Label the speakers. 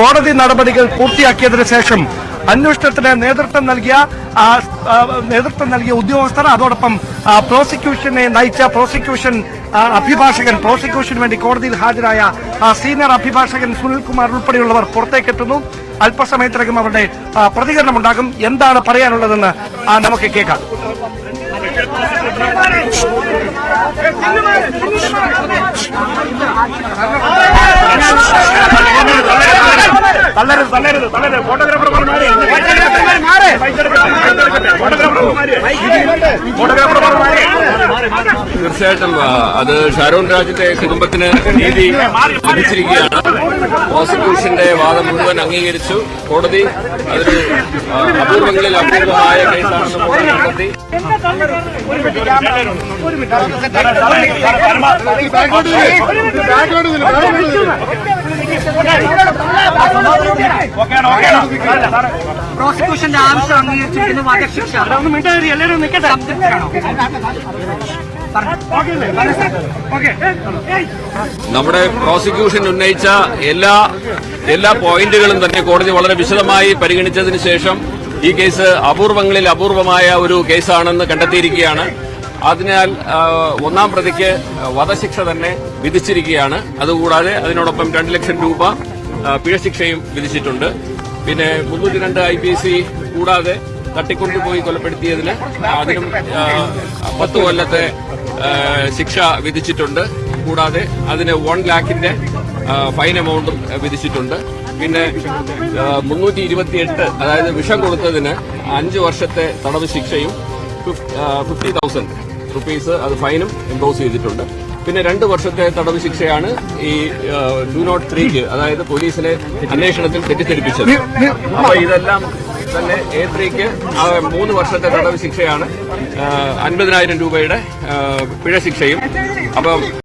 Speaker 1: കോടതി നടപടികൾ പൂർത്തിയാക്കിയതിനു ശേഷം അന്വേഷണത്തിന് നേതൃത്വം നൽകിയ ഉദ്യോഗസ്ഥർ അതോടൊപ്പം പ്രോസിക്യൂഷനെ നയിച്ച പ്രോസിക്യൂഷന് വേണ്ടി കോടതിയിൽ ഹാജരായ സീനിയർ അഭിഭാഷകൻ സുനിൽകുമാർ ഉൾപ്പെടെയുള്ളവർ പുറത്തേക്കെത്തുന്നു. അല്പസമയത്തിനകം അവരുടെ പ്രതികരണമുണ്ടാകും. എന്താണ് പറയാനുള്ളതെന്ന് നമുക്ക് കേൾക്കാം.
Speaker 2: തീർച്ചയായിട്ടും അത് ഷാരോൺ രാജിന്റെ കുടുംബത്തിന് നീതി ലഭിച്ചിരിക്കുകയാണ്. പ്രോസിക്യൂഷന്റെ വാദം മുഴുവൻ അംഗീകരിച്ചു. കോടതി അതൊരു അപൂർവങ്ങളിൽ അപൂർവമായ കേസാണെന്ന് കോടതി കണ്ടെത്തി.
Speaker 3: പ്രോസിക്യൂഷന്റെ ആവശ്യം അംഗീകരിച്ചിരിക്കുന്നു. വധശിക്ഷ
Speaker 2: നമ്മുടെ പ്രോസിക്യൂഷൻ ഉന്നയിച്ച എല്ലാ പോയിന്റുകളും തന്നെ കോടതി വളരെ വിശദമായി പരിഗണിച്ചതിന് ശേഷം ഈ കേസ് അപൂർവങ്ങളിൽ അപൂർവമായ ഒരു കേസാണെന്ന് കണ്ടെത്തിയിരിക്കുകയാണ്. അതിനാൽ ഒന്നാം പ്രതിക്ക് വധശിക്ഷ തന്നെ വിധിച്ചിരിക്കുകയാണ്. അതുകൂടാതെ അതിനോടൊപ്പം 2 ലക്ഷം രൂപ പിഴശിക്ഷയും വിധിച്ചിട്ടുണ്ട്. പിന്നെ 302 IPC കൂടാതെ തട്ടിക്കൊണ്ടുപോയി കൊലപ്പെടുത്തിയതിന് അതിനും 10 കൊല്ലത്തെ ശിക്ഷ വിധിച്ചിട്ടുണ്ട്. കൂടാതെ അതിന് 1 ലാഖിന്റെ ഫൈൻ എമൗണ്ടും വിധിച്ചിട്ടുണ്ട്. പിന്നെ 328 അതായത് വിഷം കൊടുത്തതിന് 5 വർഷത്തെ തടവ് ശിക്ഷയും 50,000 റുപ്പീസ് അത് ഫൈനും ഇമ്പോസ് ചെയ്തിട്ടുണ്ട്. പിന്നെ 2 വർഷത്തെ തടവ് ശിക്ഷയാണ് ഈ 203 അതായത് പോലീസിനെ അന്വേഷണത്തിൽ തെറ്റിദ്ധരിപ്പിച്ചത്. അപ്പൊ ഇതെല്ലാം തന്നെ A3 3 വർഷത്തെ തടവ് ശിക്ഷയാണ്, 50,000 രൂപയുടെ പിഴ ശിക്ഷയും. അപ്പം